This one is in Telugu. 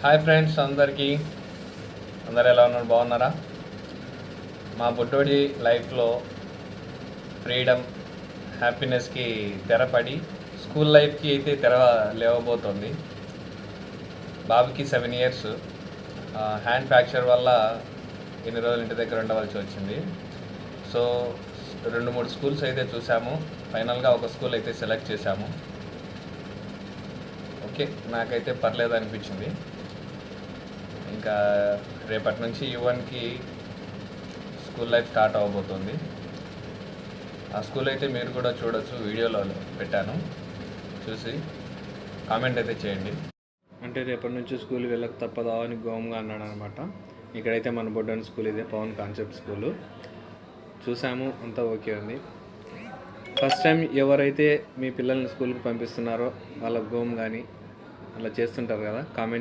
హాయ్ ఫ్రెండ్స్ అందరికీ. అందరు ఎలా ఉన్నారు? బాగున్నారా? మా బుడ్డోడి లైఫ్లో ఫ్రీడమ్, హ్యాపీనెస్కి తెరపడి స్కూల్ లైఫ్కి అయితే తెర లేవబోతోంది. బాబుకి 7 ఇయర్స్. హ్యాండ్ ఫ్రాక్చర్ వల్ల ఎన్ని రోజులు ఇంటి దగ్గర ఉండవలసి వచ్చింది. సో 2-3 స్కూల్స్ అయితే చూసాము. ఫైనల్గా ఒక స్కూల్ అయితే సెలెక్ట్ చేశాము. ఓకే, నాకైతే పర్లేదు అనిపించింది. ఇంకా రేపటి నుంచి యువన్కి స్కూల్ లైఫ్ స్టార్ట్ అవ్వబోతుంది. ఆ స్కూల్ అయితే మీరు కూడా చూడొచ్చు, వీడియోలో పెట్టాను, చూసి కామెంట్ అయితే చేయండి. అంటే రేపటి నుంచి స్కూల్ వెళ్ళక తప్పదా అని గోమ్గా అన్నాడు అనమాట. ఇక్కడైతే మన బొడ్డని స్కూల్ ఇదే, పవన్ కాన్సెప్ట్ స్కూలు. చూసాము, అంతా ఓకే ఉంది. ఫస్ట్ టైం ఎవరైతే మీ పిల్లల్ని స్కూల్కి పంపిస్తున్నారో వాళ్ళ గోమ్ కానీ అలా చేస్తుంటారు కదా, కామెంట్